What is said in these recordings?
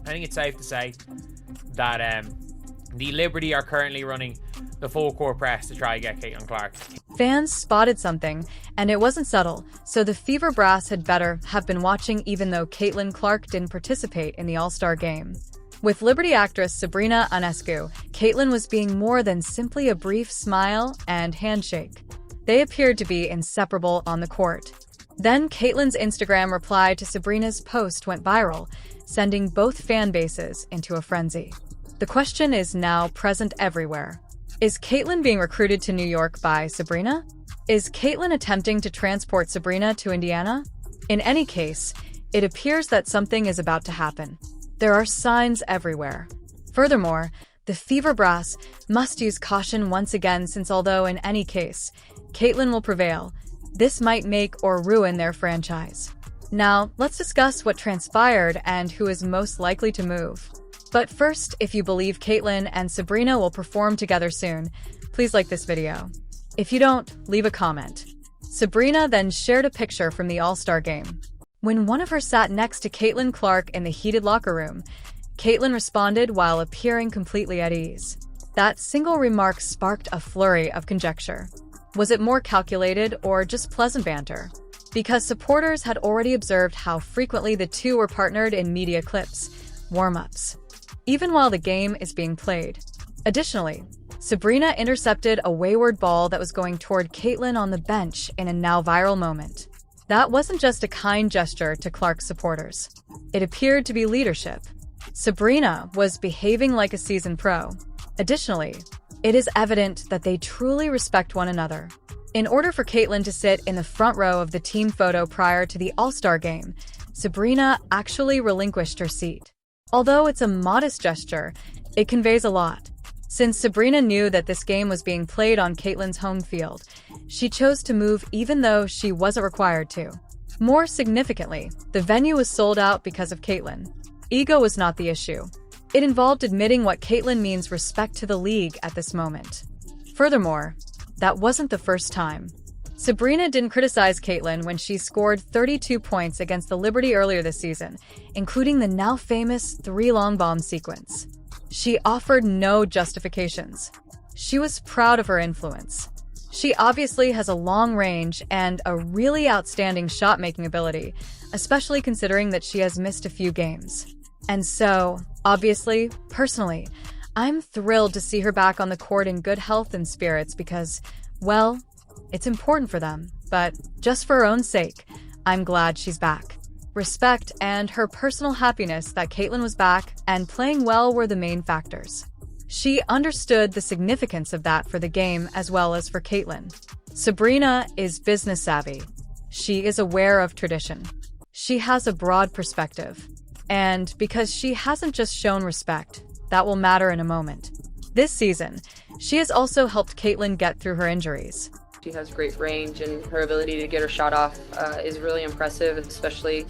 I think it's safe to say that the Liberty are currently running the full court press to try and get Caitlin Clark. Fans spotted something, and it wasn't subtle, so the Fever Brass had better have been watching even though Caitlin Clark didn't participate in the All-Star game. With Liberty actress Sabrina Ionescu, Caitlin was being more than simply a brief smile and handshake. They appeared to be inseparable on the court. Then Caitlin's Instagram reply to Sabrina's post went viral, sending both fan bases into a frenzy. The question is now present everywhere. Is Caitlin being recruited to New York by Sabrina? Is Caitlin attempting to transport Sabrina to Indiana? In any case, it appears that something is about to happen. There are signs everywhere. Furthermore, the Fever Brass must use caution once again since although in any case, Caitlin will prevail, this might make or ruin their franchise. Now, let's discuss what transpired and who is most likely to move. But first, if you believe Caitlin and Sabrina will perform together soon, please like this video. If you don't, leave a comment. Sabrina then shared a picture from the All-Star game. When one of her sat next to Caitlin Clark in the heated locker room, Caitlin responded while appearing completely at ease. That single remark sparked a flurry of conjecture. Was it more calculated or just pleasant banter? Because supporters had already observed how frequently the two were partnered in media clips, warm-ups, even while the game is being played. Additionally, Sabrina intercepted a wayward ball that was going toward Caitlin on the bench in a now viral moment. That wasn't just a kind gesture to Clark's supporters. It appeared to be leadership. Sabrina was behaving like a seasoned pro. Additionally, it is evident that they truly respect one another. In order for Caitlin to sit in the front row of the team photo prior to the All-Star game, Sabrina actually relinquished her seat. Although it's a modest gesture, it conveys a lot. Since Sabrina knew that this game was being played on Caitlin's home field, she chose to move even though she wasn't required to. More significantly, the venue was sold out because of Caitlin. Ego was not the issue. It involved admitting what Caitlin means respect to the league at this moment. Furthermore, that wasn't the first time. Sabrina didn't criticize Caitlin when she scored 32 points against the Liberty earlier this season, including the now famous 3 long bomb sequence. She offered no justifications. She was proud of her influence. She obviously has a long range and a really outstanding shot-making ability, especially considering that she has missed a few games. And so, obviously, personally, I'm thrilled to see her back on the court in good health and spirits because, well, it's important for them, but just for her own sake, I'm glad she's back. Respect and her personal happiness that Caitlin was back and playing well were the main factors. She understood the significance of that for the game as well as for Caitlin. Sabrina is business savvy. She is aware of tradition. She has a broad perspective. And because she hasn't just shown respect, that will matter in a moment. This season, she has also helped Caitlin get through her injuries. She has great range, and her ability to get her shot off is really impressive, especially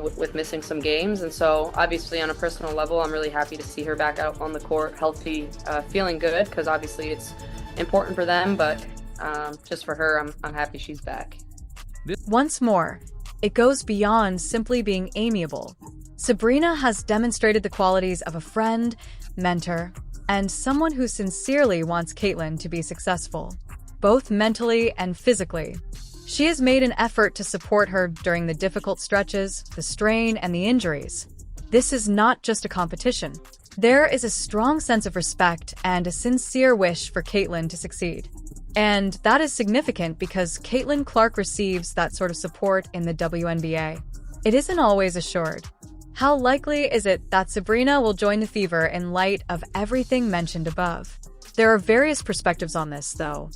with missing some games. And so obviously on a personal level, I'm really happy to see her back out on the court, healthy, feeling good, because obviously it's important for them, but just for her, I'm happy she's back. Once more, it goes beyond simply being amiable. Sabrina has demonstrated the qualities of a friend, mentor, and someone who sincerely wants Caitlin to be successful, both mentally and physically. She has made an effort to support her during the difficult stretches, the strain, and the injuries. This is not just a competition. There is a strong sense of respect and a sincere wish for Caitlin to succeed. And that is significant because Caitlin Clark receives that sort of support in the WNBA. It isn't always assured. How likely is it that Sabrina will join the Fever in light of everything mentioned above? There are various perspectives on this, though.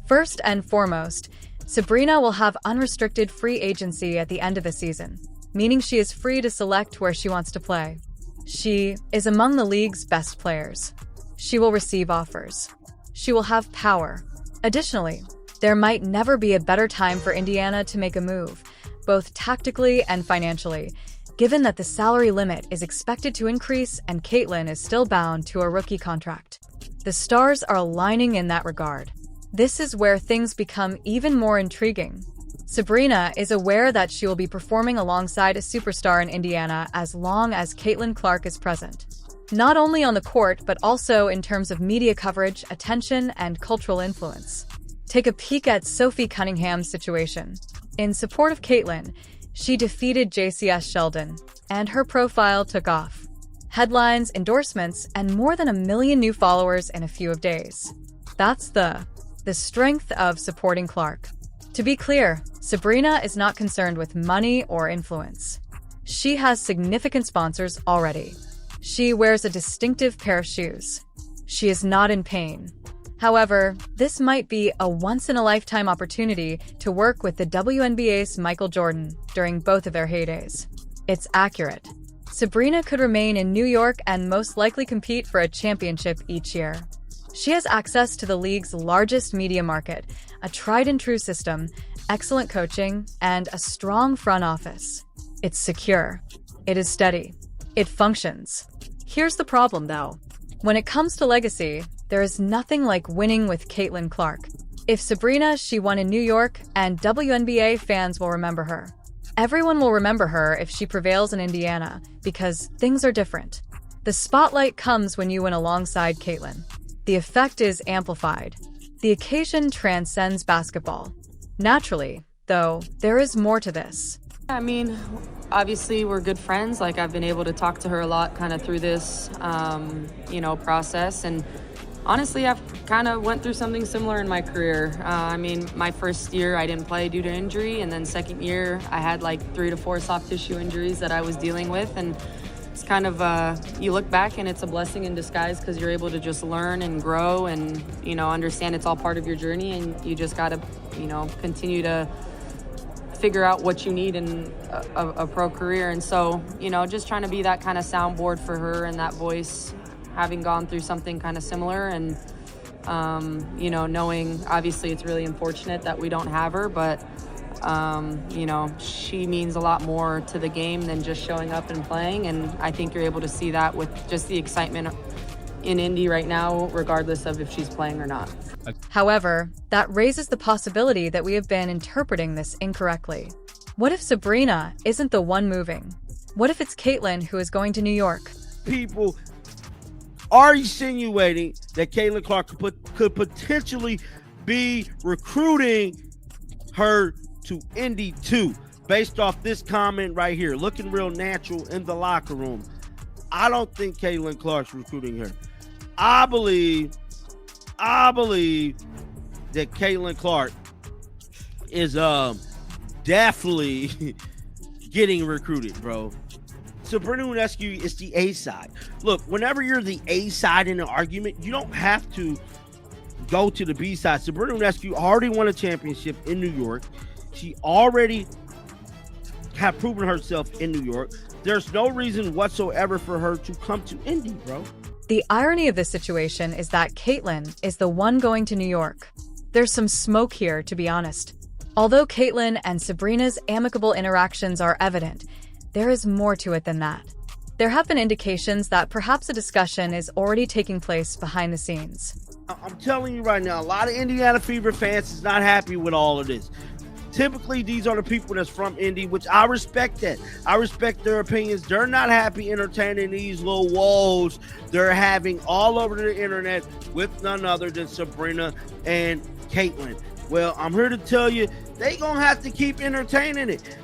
First and foremost, Sabrina will have unrestricted free agency at the end of the season, meaning she is free to select where she wants to play. She is among the league's best players. She will receive offers. She will have power. Additionally, there might never be a better time for Indiana to make a move, both tactically and financially, given that the salary limit is expected to increase and Caitlin is still bound to a rookie contract. The stars are aligning in that regard. This is where things become even more intriguing. Sabrina is aware that she will be performing alongside a superstar in Indiana as long as Caitlin Clark is present. Not only on the court, but also in terms of media coverage, attention, and cultural influence. Take a peek at Sophie Cunningham's situation. In support of Caitlin, she defeated JCS Sheldon, and her profile took off. Headlines, endorsements, and more than 1 million new followers in a few days. That's the strength of supporting Clark. To be clear, Sabrina is not concerned with money or influence. She has significant sponsors already. She wears a distinctive pair of shoes. She is not in pain. However, this might be a once-in-a-lifetime opportunity to work with the WNBA's Michael Jordan during both of their heydays. It's accurate. Sabrina could remain in New York and most likely compete for a championship each year. She has access to the league's largest media market, a tried-and-true system, excellent coaching, and a strong front office. It's secure. It is steady. It functions. Here's the problem, though. When it comes to legacy, there is nothing like winning with Caitlin Clark. If Sabrina, she won in New York, and WNBA fans will remember her. Everyone will remember her if she prevails in Indiana, because things are different. The spotlight comes when you win alongside Caitlin. The effect is amplified. The occasion transcends basketball. Naturally, though, there is more to this. I mean, obviously we're good friends. Like, I've been able to talk to her a lot kind of through this, process. And honestly, I've kind of went through something similar in my career. My first year I didn't play due to injury. And then second year I had like 3 to 4 soft tissue injuries that I was dealing with. And it's kind of, you look back and it's a blessing in disguise because you're able to just learn and grow and, understand it's all part of your journey, and you just got to, continue to figure out what you need in a pro career. And so, just trying to be that kind of soundboard for her and that voice, having gone through something kind of similar, and, knowing obviously it's really unfortunate that we don't have her, but she means a lot more to the game than just showing up and playing. And I think you're able to see that with just the excitement in Indy right now, regardless of if she's playing or not. However, that raises the possibility that we have been interpreting this incorrectly. What if Sabrina isn't the one moving? What if it's Caitlin who is going to New York? People are insinuating that Caitlin Clark could potentially be recruiting her to Indy too, based off this comment right here, looking real natural in the locker room. I don't think Caitlin Clark's recruiting her. I believe that Caitlin Clark is definitely getting recruited, bro. Sabrina Ionescu is the A side. Look, whenever you're the A side in an argument, you don't have to go to the B side. Sabrina Ionescu already won a championship in New York. She already have proven herself in New York. There's no reason whatsoever for her to come to Indy, bro. The irony of this situation is that Caitlin is the one going to New York. There's some smoke here, to be honest. Although Caitlin and Sabrina's amicable interactions are evident, there is more to it than that. There have been indications that perhaps a discussion is already taking place behind the scenes. I'm telling you right now, a lot of Indiana Fever fans is not happy with all of this. Typically, these are the people that's from Indy, which I respect that. I respect their opinions. They're not happy entertaining these little woes they're having all over the internet with none other than Sabrina and Caitlin. Well, I'm here to tell you, they gonna have to keep entertaining it.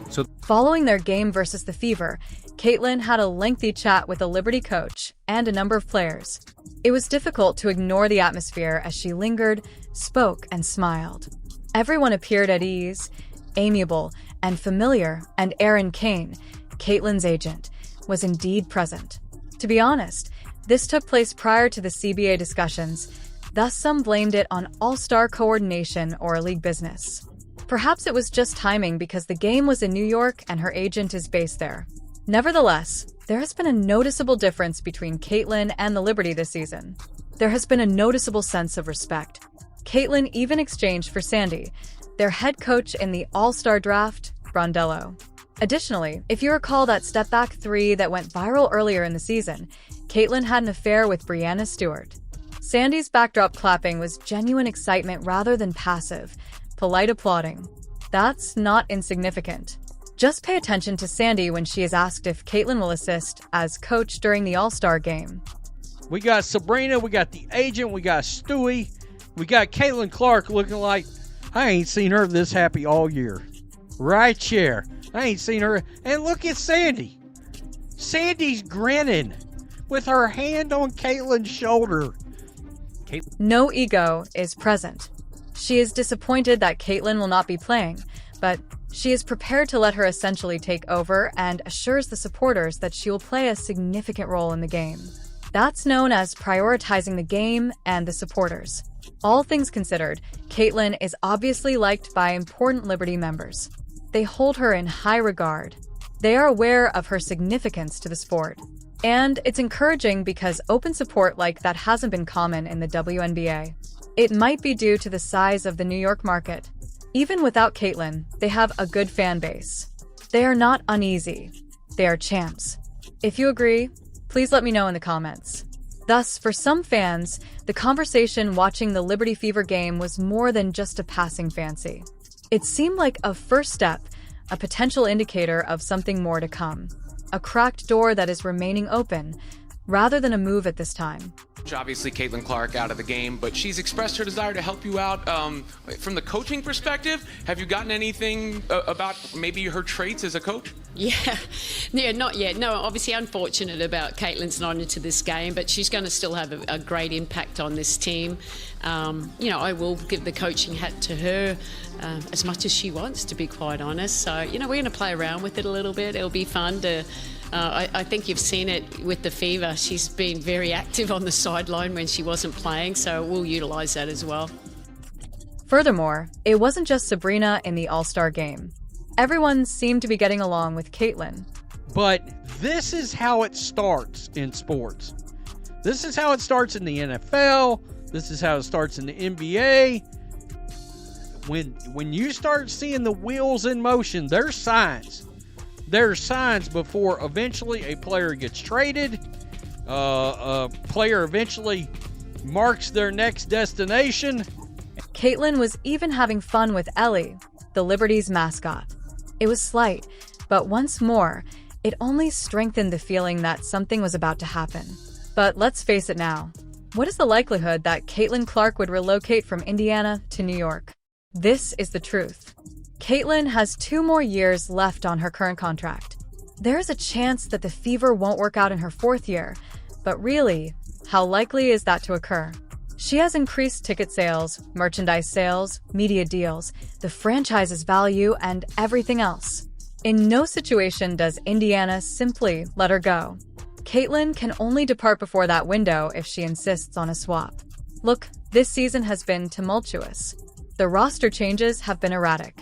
Following their game versus the Fever, Caitlin had a lengthy chat with the Liberty coach and a number of players. It was difficult to ignore the atmosphere as she lingered, spoke, and smiled. Everyone appeared at ease, amiable, and familiar, and Aaron Kane, Caitlin's agent, was indeed present. To be honest, this took place prior to the CBA discussions, thus some blamed it on all-star coordination or a league business. Perhaps it was just timing because the game was in New York and her agent is based there. Nevertheless, there has been a noticeable difference between Caitlin and the Liberty this season. There has been a noticeable sense of respect. Caitlin even exchanged for Sandy, their head coach in the All-Star draft, Brondello. Additionally, if you recall that step-back three that went viral earlier in the season, Caitlin had an affair with Breanna Stewart. Sandy's backdrop clapping was genuine excitement rather than passive, polite applauding. That's not insignificant. Just pay attention to Sandy when she is asked if Caitlin will assist as coach during the All-Star game. We got Sabrina, we got the agent, we got Stewie, we got Caitlin Clark looking like I ain't seen her this happy all year. Right here. I ain't seen her. And look at Sandy. Sandy's grinning with her hand on Caitlin's shoulder. No ego is present. She is disappointed that Caitlin will not be playing, but she is prepared to let her essentially take over and assures the supporters that she will play a significant role in the game. That's known as prioritizing the game and the supporters. All things considered, Caitlin is obviously liked by important Liberty members. They hold her in high regard. They are aware of her significance to the sport. And it's encouraging because open support like that hasn't been common in the WNBA. It might be due to the size of the New York market. Even without Caitlin, they have a good fan base. They are not uneasy. They are champs. If you agree, please let me know in the comments. Thus, for some fans, the conversation watching the Liberty Fever game was more than just a passing fancy. It seemed like a first step, a potential indicator of something more to come. A cracked door that is remaining open, rather than a move at this time. Obviously, Caitlin Clark out of the game, but she's expressed her desire to help you out. From the coaching perspective, have you gotten anything about maybe her traits as a coach? Yeah, not yet. No, obviously unfortunate about Caitlin's not into this game, but she's going to still have a great impact on this team. I will give the coaching hat to her as much as she wants, to be quite honest. So, we're going to play around with it a little bit. It'll be fun to... I think you've seen it with the Fever. She's been very active on the sideline when she wasn't playing, so we'll utilise that as well. Furthermore, it wasn't just Sabrina in the All-Star game. Everyone seemed to be getting along with Caitlin. But this is how it starts in sports. This is how it starts in the NFL. This is how it starts in the NBA. When you start seeing the wheels in motion, there's signs. There's signs before eventually a player gets traded, a player eventually marks their next destination. Caitlin was even having fun with Ellie, the Liberty's mascot. It was slight, but once more, it only strengthened the feeling that something was about to happen. But let's face it now. What is the likelihood that Caitlin Clark would relocate from Indiana to New York? This is the truth. Caitlin has 2 more years left on her current contract. There is a chance that the Fever won't work out in her 4th year, but really, how likely is that to occur? She has increased ticket sales, merchandise sales, media deals, the franchise's value, and everything else. In no situation does Indiana simply let her go. Caitlin can only depart before that window if she insists on a swap. Look, this season has been tumultuous. The roster changes have been erratic.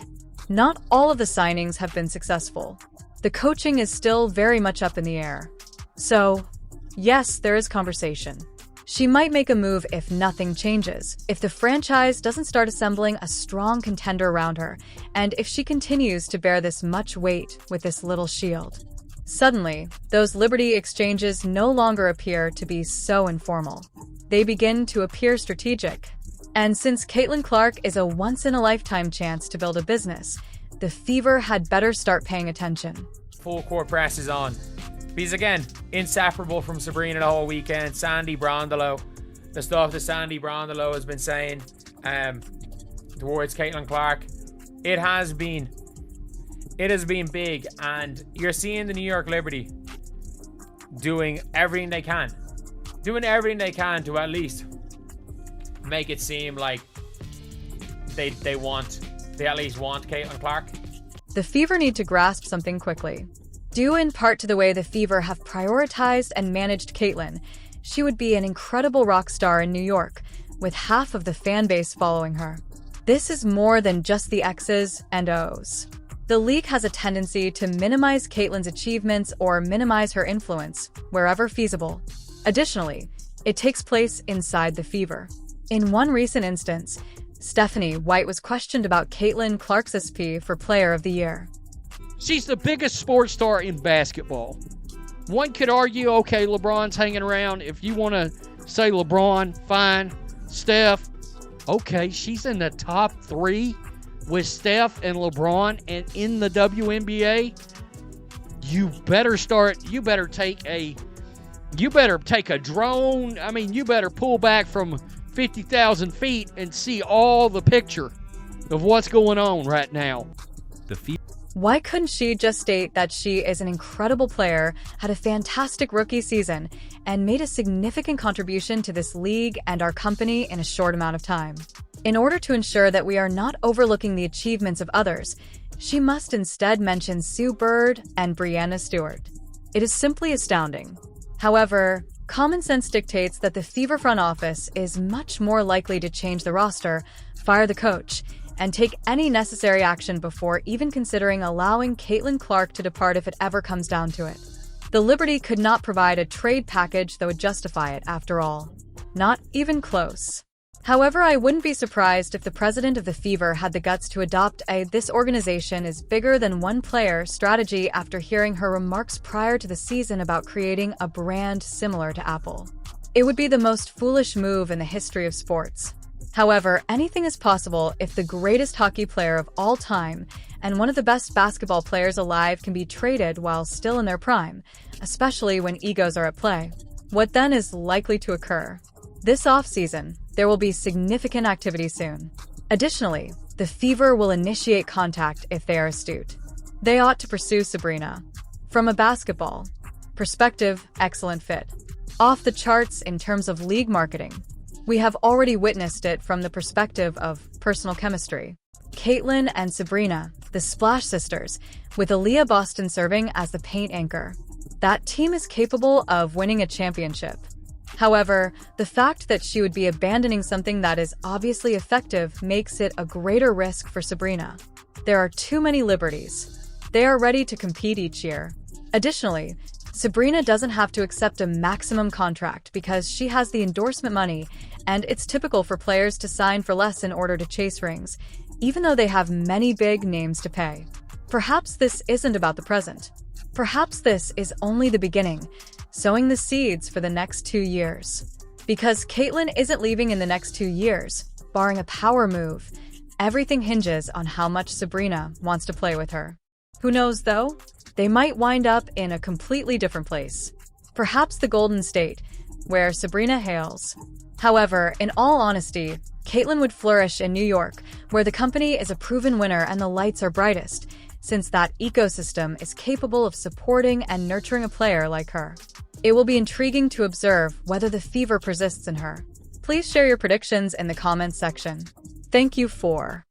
Not all of the signings have been successful. The coaching is still very much up in the air. So, yes, there is conversation. She might make a move if nothing changes, if the franchise doesn't start assembling a strong contender around her, and if she continues to bear this much weight with this little shield. Suddenly, those Liberty exchanges no longer appear to be so informal. They begin to appear strategic. And since Caitlin Clark is a once-in-a-lifetime chance to build a business, the Fever had better start paying attention. Full court press is on. Because again, inseparable from Sabrina the whole weekend. Sandy Brondolo, the stuff that Sandy Brondolo has been saying towards Caitlin Clark, it has been big, and you're seeing the New York Liberty doing everything they can to at least make it seem like they at least want Caitlin Clark. The Fever need to grasp something quickly. Due in part to the way the Fever have prioritized and managed Caitlin, she would be an incredible rock star in New York, with half of the fan base following her. This is more than just the X's and O's. The league has a tendency to minimize Caitlin's achievements or minimize her influence, wherever feasible. Additionally, it takes place inside the Fever. In one recent instance, Stephanie White was questioned about Caitlin Clark's SP for Player of the Year. She's the biggest sports star in basketball. One could argue, okay, LeBron's hanging around. If you want to say LeBron, fine. Steph, okay, she's in the top 3 with Steph and LeBron and in the WNBA, you better take a drone. I mean, you better pull back from 50,000 feet and see all the picture of what's going on right now. Why couldn't she just state that she is an incredible player, had a fantastic rookie season, and made a significant contribution to this league and our company in a short amount of time? In order to ensure that we are not overlooking the achievements of others, she must instead mention Sue Bird and Breanna Stewart. It is simply astounding. However, common sense dictates that the Fever front office is much more likely to change the roster, fire the coach, and take any necessary action before even considering allowing Caitlin Clark to depart if it ever comes down to it. The Liberty could not provide a trade package that would justify it, after all. Not even close. However, I wouldn't be surprised if the president of the Fever had the guts to adopt a "this organization is bigger than one player" strategy after hearing her remarks prior to the season about creating a brand similar to Apple. It would be the most foolish move in the history of sports. However, anything is possible if the greatest hockey player of all time and one of the best basketball players alive can be traded while still in their prime, especially when egos are at play. What then is likely to occur? This offseason, there will be significant activity soon. Additionally, the Fever will initiate contact if they are astute. They ought to pursue Sabrina. From a basketball perspective, excellent fit. Off the charts in terms of league marketing. We have already witnessed it from the perspective of personal chemistry. Caitlin and Sabrina, the Splash Sisters, with Aaliyah Boston serving as the paint anchor. That team is capable of winning a championship. However, the fact that she would be abandoning something that is obviously effective makes it a greater risk for Sabrina. There are too many liberties. They are ready to compete each year. Additionally, Sabrina doesn't have to accept a maximum contract because she has the endorsement money, and it's typical for players to sign for less in order to chase rings, even though they have many big names to pay. Perhaps this isn't about the present. Perhaps this is only the beginning, sowing the seeds for the next 2 years. Because Caitlin isn't leaving in the next 2 years, barring a power move, everything hinges on how much Sabrina wants to play with her. Who knows, though? They might wind up in a completely different place. Perhaps the Golden State, where Sabrina hails. However, in all honesty, Caitlin would flourish in New York, where the company is a proven winner and the lights are brightest, since that ecosystem is capable of supporting and nurturing a player like her. It will be intriguing to observe whether the Fever persists in her. Please share your predictions in the comments section. Thank you for